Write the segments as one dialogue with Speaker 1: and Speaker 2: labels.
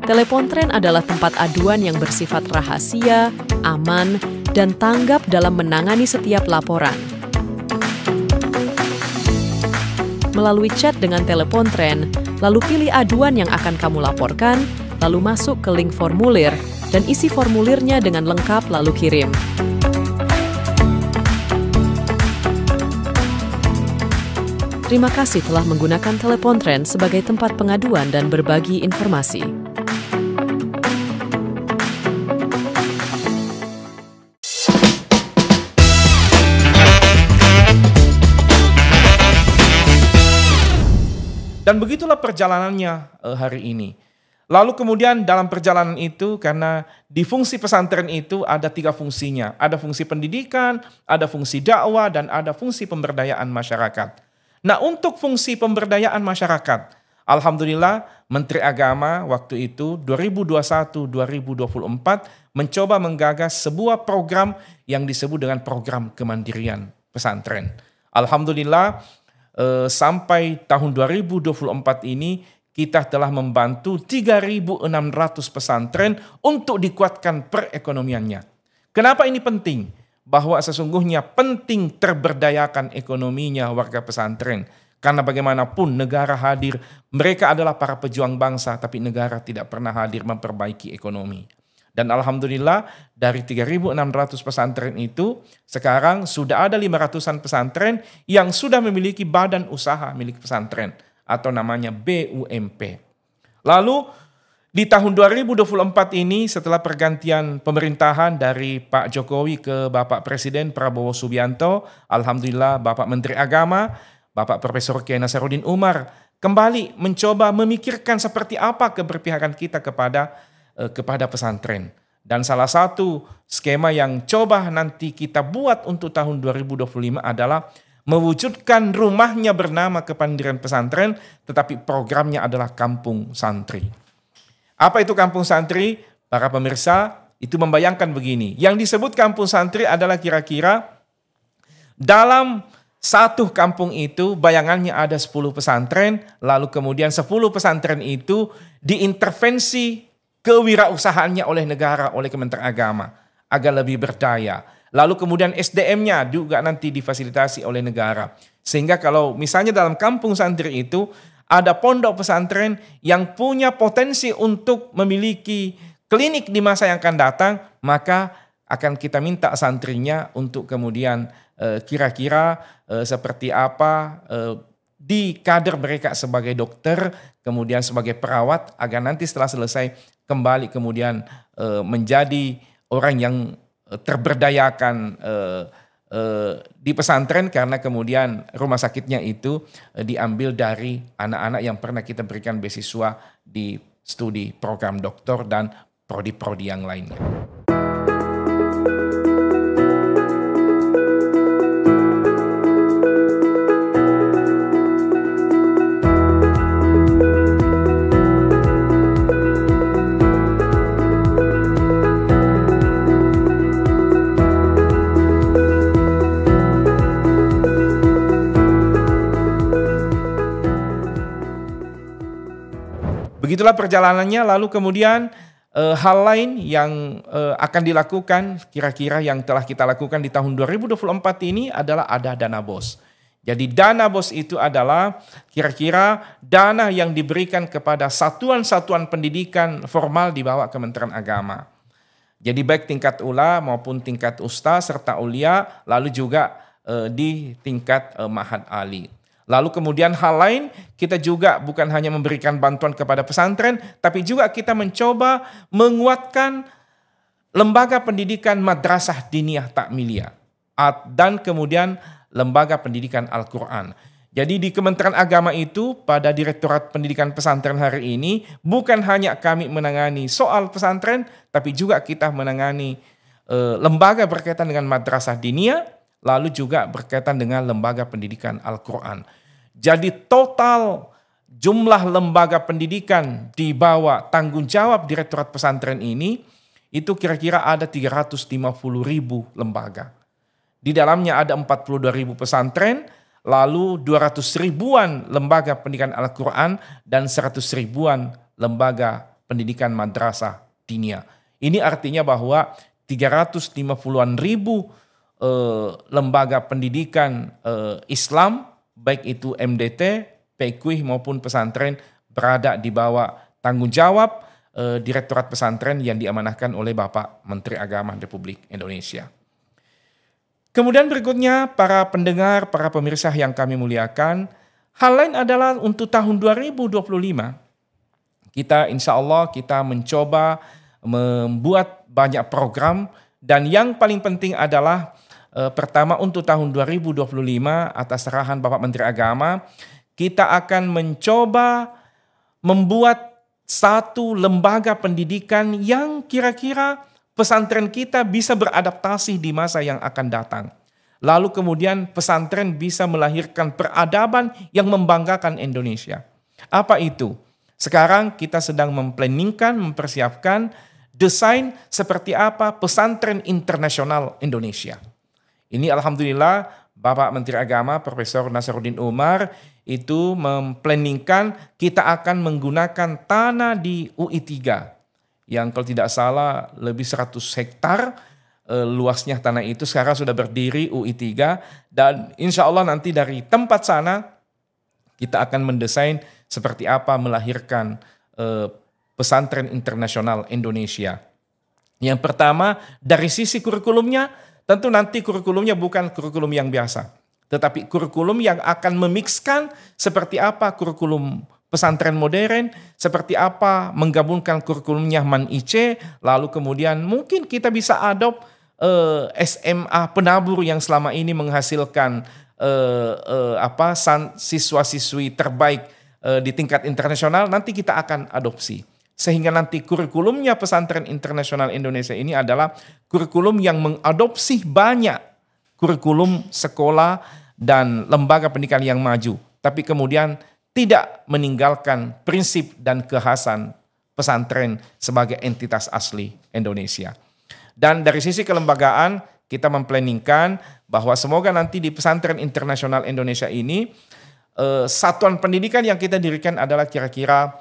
Speaker 1: Telepontren adalah tempat aduan yang bersifat rahasia, aman, dan tanggap dalam menangani setiap laporan. Melalui chat dengan Telepontren, lalu pilih aduan yang akan kamu laporkan, lalu masuk ke link formulir, dan isi formulirnya dengan lengkap lalu kirim. Terima kasih telah menggunakan Telepontren sebagai tempat pengaduan dan berbagi informasi.
Speaker 2: Dan begitulah perjalanannya hari ini. Lalu kemudian dalam perjalanan itu, karena di fungsi pesantren itu ada 3 fungsinya. Ada fungsi pendidikan, ada fungsi dakwah, dan ada fungsi pemberdayaan masyarakat. Nah, untuk fungsi pemberdayaan masyarakat, alhamdulillah Menteri Agama waktu itu 2021-2024 mencoba menggagas sebuah program yang disebut dengan program kemandirian pesantren. Alhamdulillah sampai tahun 2024 ini kita telah membantu 3.600 pesantren untuk dikuatkan perekonomiannya. Kenapa ini penting? Bahwa sesungguhnya penting terberdayakan ekonominya warga pesantren. Karena bagaimanapun negara hadir, mereka adalah para pejuang bangsa, tapi negara tidak pernah hadir memperbaiki ekonomi. Dan alhamdulillah dari 3.600 pesantren itu, sekarang sudah ada 500-an pesantren yang sudah memiliki badan usaha milik pesantren, atau namanya BUMP. Lalu di tahun 2024 ini setelah pergantian pemerintahan dari Pak Jokowi ke Bapak Presiden Prabowo Subianto, alhamdulillah Bapak Menteri Agama, Bapak Profesor Kiai Nasaruddin Umar kembali mencoba memikirkan seperti apa keberpihakan kita kepada pesantren. Dan salah satu skema yang coba nanti kita buat untuk tahun 2025 adalah mewujudkan rumahnya bernama Kepandirian Pesantren, tetapi programnya adalah Kampung Santri. Apa itu Kampung Santri? Para pemirsa, itu membayangkan begini. Yang disebut Kampung Santri adalah kira-kira dalam satu kampung itu bayangannya ada 10 pesantren, lalu kemudian 10 pesantren itu diintervensi kewirausahaannya oleh negara, oleh Kementerian Agama, agar lebih berdaya. Lalu kemudian SDM-nya juga nanti difasilitasi oleh negara. Sehingga kalau misalnya dalam Kampung Santri itu ada pondok pesantren yang punya potensi untuk memiliki klinik di masa yang akan datang, maka akan kita minta santrinya untuk kemudian kira-kira seperti apa di kader mereka sebagai dokter, kemudian sebagai perawat, agar nanti setelah selesai kembali kemudian menjadi orang yang terberdayakan di pesantren, karena kemudian rumah sakitnya itu diambil dari anak-anak yang pernah kita berikan beasiswa di studi program doktor dan prodi-prodi yang lainnya. Begitulah perjalanannya. Lalu kemudian hal lain yang akan dilakukan, kira-kira yang telah kita lakukan di tahun 2024 ini adalah ada dana BOS. Jadi dana BOS itu adalah kira-kira dana yang diberikan kepada satuan-satuan pendidikan formal di bawah Kementerian Agama. Jadi baik tingkat ula maupun tingkat ustaz serta ulia, lalu juga di tingkat ma'had ali. Lalu kemudian hal lain, kita juga bukan hanya memberikan bantuan kepada pesantren, tapi juga kita mencoba menguatkan lembaga pendidikan madrasah diniyah takmiliyah dan kemudian lembaga pendidikan Al-Quran. Jadi di Kementerian Agama itu pada Direktorat Pendidikan Pesantren hari ini bukan hanya kami menangani soal pesantren, tapi juga kita menangani lembaga berkaitan dengan madrasah diniyah, lalu juga berkaitan dengan lembaga pendidikan Al-Quran. Jadi total jumlah lembaga pendidikan di bawah tanggung jawab Direktorat Pesantren ini itu kira-kira ada 350.000 lembaga. Di dalamnya ada 42.000 pesantren, lalu 200 ribuan lembaga pendidikan Al-Quran dan 100 ribuan lembaga pendidikan madrasah diniyah. Ini artinya bahwa 350-an ribu lembaga pendidikan Islam, baik itu MDT, PQI maupun pesantren, berada di bawah tanggung jawab Direktorat Pesantren yang diamanahkan oleh Bapak Menteri Agama Republik Indonesia. Kemudian berikutnya, para pendengar, para pemirsa yang kami muliakan, hal lain adalah untuk tahun 2025, kita insya Allah kita mencoba membuat banyak program, dan yang paling penting adalah pertama untuk tahun 2025 atas arahan Bapak Menteri Agama, kita akan mencoba membuat satu lembaga pendidikan yang kira-kira pesantren kita bisa beradaptasi di masa yang akan datang. Lalu kemudian pesantren bisa melahirkan peradaban yang membanggakan Indonesia. Apa itu? Sekarang kita sedang memplanningkan, mempersiapkan desain seperti apa pesantren internasional Indonesia. Ini alhamdulillah Bapak Menteri Agama Profesor Nasaruddin Umar itu memplanningkan kita akan menggunakan tanah di UI 3 yang kalau tidak salah lebih 100 hektar luasnya tanah itu sekarang sudah berdiri UI 3, dan insya Allah nanti dari tempat sana kita akan mendesain seperti apa melahirkan pesantren internasional Indonesia. Yang pertama dari sisi kurikulumnya, tentu nanti kurikulumnya bukan kurikulum yang biasa, tetapi kurikulum yang akan memixkan seperti apa kurikulum pesantren modern, seperti apa menggabungkan kurikulumnya MAN-IC, lalu kemudian mungkin kita bisa adopt SMA penabur yang selama ini menghasilkan siswa-siswi terbaik di tingkat internasional, nanti kita akan adopsi. Sehingga nanti kurikulumnya pesantren internasional Indonesia ini adalah kurikulum yang mengadopsi banyak kurikulum sekolah dan lembaga pendidikan yang maju. Tapi kemudian tidak meninggalkan prinsip dan kekhasan pesantren sebagai entitas asli Indonesia. Dan dari sisi kelembagaan kita memplanningkan bahwa semoga nanti di pesantren internasional Indonesia ini satuan pendidikan yang kita dirikan adalah kira-kira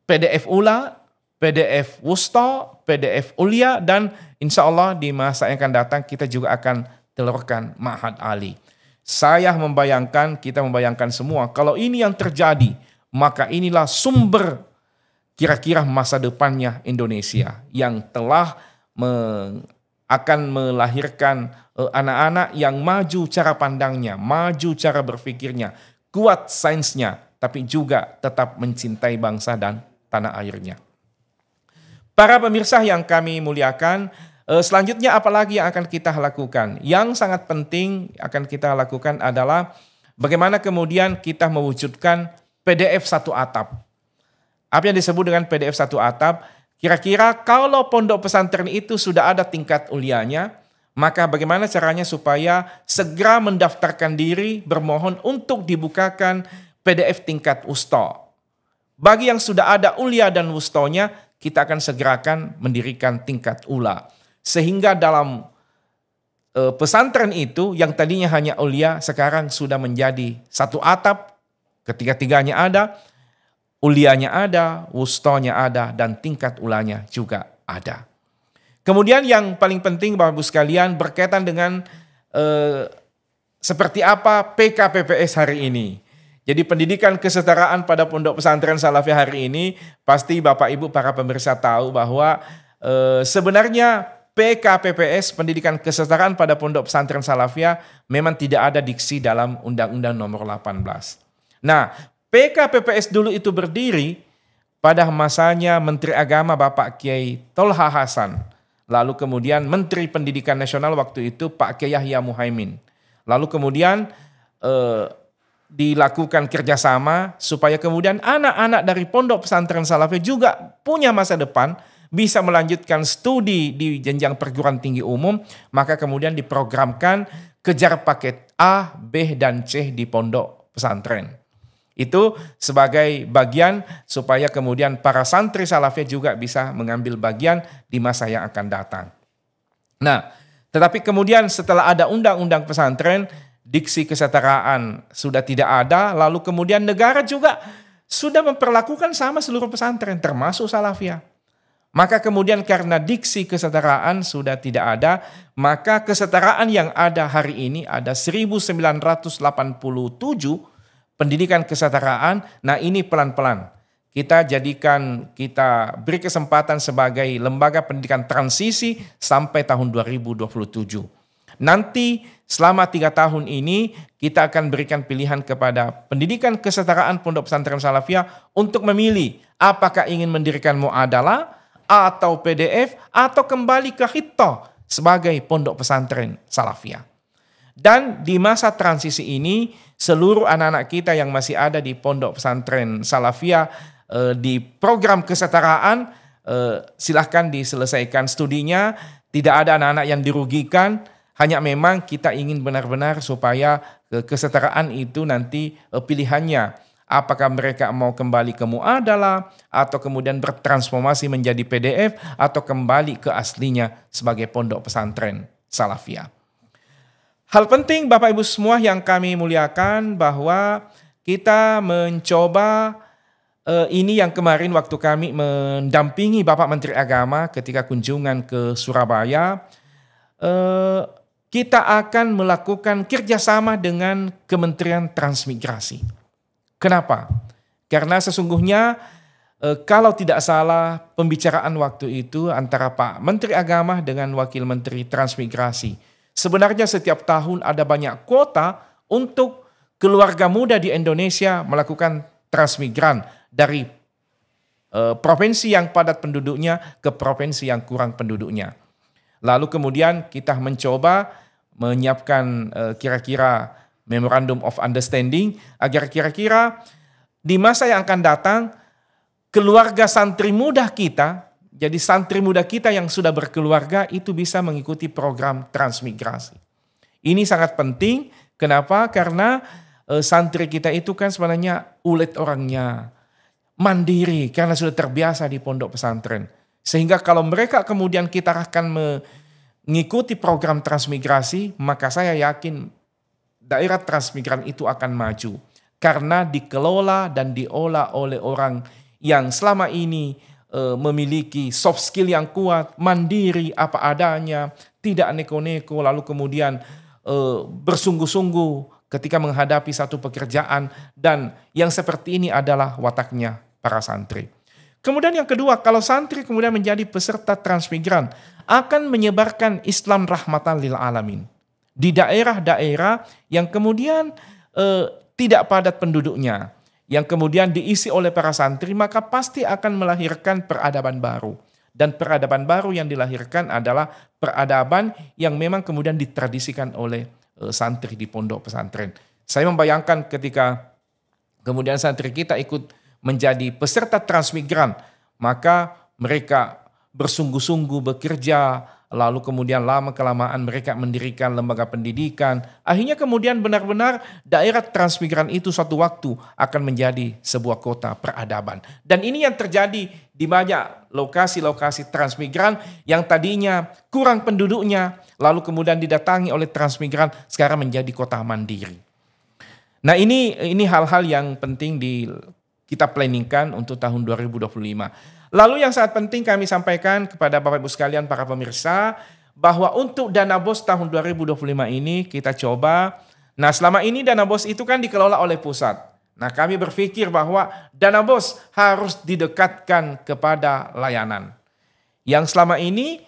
Speaker 2: PDF Ula, PDF Wusta, PDF Ulia, dan insya Allah di masa yang akan datang kita juga akan telurkan Ma'had Ali. Kita membayangkan semua, kalau ini yang terjadi, maka inilah sumber kira-kira masa depannya Indonesia yang telah akan melahirkan anak-anak yang maju cara pandangnya, maju cara berpikirnya, kuat sainsnya, tapi juga tetap mencintai bangsa dan tanah airnya. Para pemirsa yang kami muliakan, selanjutnya apalagi yang akan kita lakukan? Yang sangat penting akan kita lakukan adalah bagaimana kemudian kita mewujudkan PDF satu atap. Apa yang disebut dengan PDF satu atap? Kira-kira kalau pondok pesantren itu sudah ada tingkat ulianya, maka bagaimana caranya supaya segera mendaftarkan diri bermohon untuk dibukakan PDF tingkat usta. Bagi yang sudah ada ulia dan wustonya, kita akan segerakan mendirikan tingkat ula. Sehingga dalam pesantren itu yang tadinya hanya ulia, sekarang sudah menjadi satu atap, ketiga-tiganya ada, ulianya ada, wustonya ada, dan tingkat ulanya juga ada. Kemudian yang paling penting Bapak Ibu sekalian berkaitan dengan seperti apa PKPPS hari ini. Jadi pendidikan kesetaraan pada Pondok Pesantren Salafiyah hari ini, pasti Bapak Ibu para pemirsa tahu bahwa sebenarnya PKPPS, pendidikan kesetaraan pada Pondok Pesantren Salafiyah, memang tidak ada diksi dalam Undang-Undang Nomor 18. Nah, PKPPS dulu itu berdiri pada masanya Menteri Agama Bapak Kiai Tolha Hasan. Lalu kemudian Menteri Pendidikan Nasional waktu itu Pak Kiai Yahya Muhaimin. Lalu kemudian dilakukan kerjasama supaya kemudian anak-anak dari Pondok Pesantren Salafiyah juga punya masa depan, bisa melanjutkan studi di jenjang perguruan tinggi umum, maka kemudian diprogramkan kejar paket A, B, dan C di Pondok Pesantren. Itu sebagai bagian supaya kemudian para santri Salafiyah juga bisa mengambil bagian di masa yang akan datang. Nah, tetapi kemudian setelah ada undang-undang pesantren, diksi kesetaraan sudah tidak ada, lalu kemudian negara juga sudah memperlakukan sama seluruh pesantren termasuk Salafiyah. Maka kemudian karena diksi kesetaraan sudah tidak ada, maka kesetaraan yang ada hari ini ada 1987 pendidikan kesetaraan. Nah ini pelan-pelan kita beri kesempatan sebagai lembaga pendidikan transisi sampai tahun 2027. Nanti selama 3 tahun ini kita akan berikan pilihan kepada pendidikan kesetaraan Pondok Pesantren Salafiyah untuk memilih apakah ingin mendirikan muadalah atau PDF atau kembali ke Hittah sebagai Pondok Pesantren Salafiyah. Dan di masa transisi ini seluruh anak-anak kita yang masih ada di Pondok Pesantren Salafiyah di program kesetaraan silahkan diselesaikan studinya, tidak ada anak-anak yang dirugikan. Hanya memang kita ingin benar-benar supaya kesetaraan itu nanti pilihannya. Apakah mereka mau kembali ke muadalah atau kemudian bertransformasi menjadi PDF atau kembali ke aslinya sebagai Pondok Pesantren Salafiyah. Hal penting Bapak Ibu semua yang kami muliakan bahwa kita mencoba ini yang kemarin waktu kami mendampingi Bapak Menteri Agama ketika kunjungan ke Surabaya, kita akan melakukan kerjasama dengan Kementerian Transmigrasi. Kenapa? Karena sesungguhnya kalau tidak salah pembicaraan waktu itu antara Pak Menteri Agama dengan Wakil Menteri Transmigrasi. Sebenarnya setiap tahun ada banyak kuota untuk keluarga muda di Indonesia melakukan transmigran dari provinsi yang padat penduduknya ke provinsi yang kurang penduduknya. Lalu kemudian kita mencoba menyiapkan kira-kira Memorandum of Understanding agar kira-kira di masa yang akan datang keluarga santri muda kita, jadi santri muda kita yang sudah berkeluarga itu bisa mengikuti program transmigrasi. Ini sangat penting. Kenapa? Karena santri kita itu kan sebenarnya ulet orangnya, mandiri karena sudah terbiasa di pondok pesantren. Sehingga kalau mereka kemudian kita akan mengikuti program transmigrasi, maka saya yakin daerah transmigran itu akan maju. Karena dikelola dan diolah oleh orang yang selama ini memiliki soft skill yang kuat, mandiri apa adanya, tidak neko-neko, lalu kemudian bersungguh-sungguh ketika menghadapi satu pekerjaan, dan yang seperti ini adalah wataknya para santri. Kemudian yang kedua, kalau santri kemudian menjadi peserta transmigran, akan menyebarkan Islam rahmatan lil alamin di daerah-daerah yang kemudian tidak padat penduduknya, yang kemudian diisi oleh para santri, maka pasti akan melahirkan peradaban baru. Dan peradaban baru yang dilahirkan adalah peradaban yang memang kemudian ditradisikan oleh santri di pondok pesantren. Saya membayangkan ketika kemudian santri kita ikut menjadi peserta transmigran, maka mereka bersungguh-sungguh bekerja, lalu kemudian lama-kelamaan mereka mendirikan lembaga pendidikan. Akhirnya kemudian benar-benar daerah transmigran itu suatu waktu akan menjadi sebuah kota peradaban. Dan ini yang terjadi di banyak lokasi-lokasi transmigran yang tadinya kurang penduduknya, lalu kemudian didatangi oleh transmigran, sekarang menjadi kota mandiri. Nah ini hal-hal yang penting kita planningkan untuk tahun 2025. Lalu yang sangat penting kami sampaikan kepada Bapak Ibu sekalian para pemirsa, bahwa untuk dana BOS tahun 2025 ini kita coba, nah selama ini dana BOS itu kan dikelola oleh pusat. Nah kami berpikir bahwa dana BOS harus didekatkan kepada layanan. Yang selama ini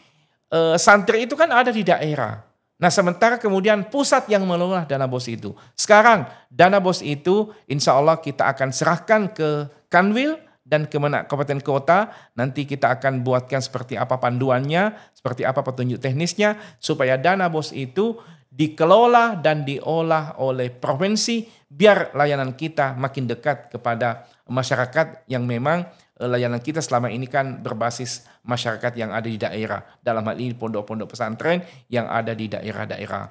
Speaker 2: santri itu kan ada di daerah. Nah sementara kemudian pusat yang mengelola dana BOS itu. Sekarang dana BOS itu insya Allah kita akan serahkan ke Kanwil dan Kemenak Kabupaten Kota. Nanti kita akan buatkan seperti apa panduannya, seperti apa petunjuk teknisnya, supaya dana BOS itu dikelola dan diolah oleh provinsi, biar layanan kita makin dekat kepada masyarakat yang memang layanan kita selama ini kan berbasis masyarakat yang ada di daerah. Dalam hal ini pondok-pondok pesantren yang ada di daerah-daerah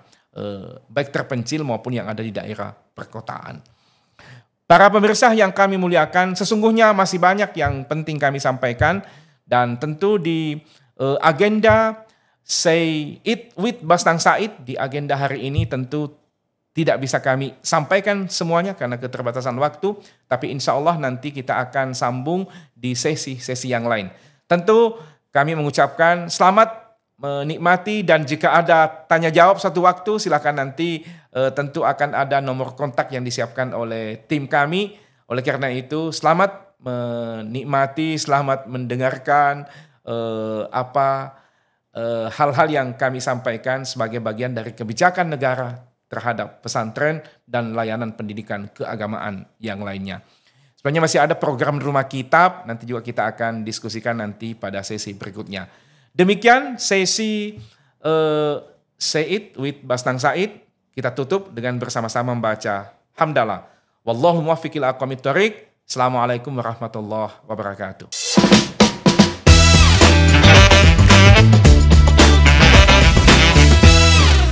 Speaker 2: baik terpencil maupun yang ada di daerah perkotaan. Para pemirsa yang kami muliakan, sesungguhnya masih banyak yang penting kami sampaikan, dan tentu di agenda Say It with Bastang Said, di agenda hari ini tentu tidak bisa kami sampaikan semuanya karena keterbatasan waktu, tapi insya Allah nanti kita akan sambung di sesi-sesi yang lain. Tentu kami mengucapkan selamat menikmati, dan jika ada tanya jawab suatu waktu silakan nanti, tentu akan ada nomor kontak yang disiapkan oleh tim kami. Oleh karena itu selamat menikmati, selamat mendengarkan hal-hal yang kami sampaikan sebagai bagian dari kebijakan negara terhadap pesantren dan layanan pendidikan keagamaan yang lainnya. Sebenarnya masih ada program rumah kitab, nanti juga kita akan diskusikan nanti pada sesi berikutnya. Demikian sesi Said with Basnang Said. Kita tutup dengan bersama-sama membaca hamdalah. Wallahu muwaffiq ila aqwamit thoriq. Assalamualaikum warahmatullahi wabarakatuh.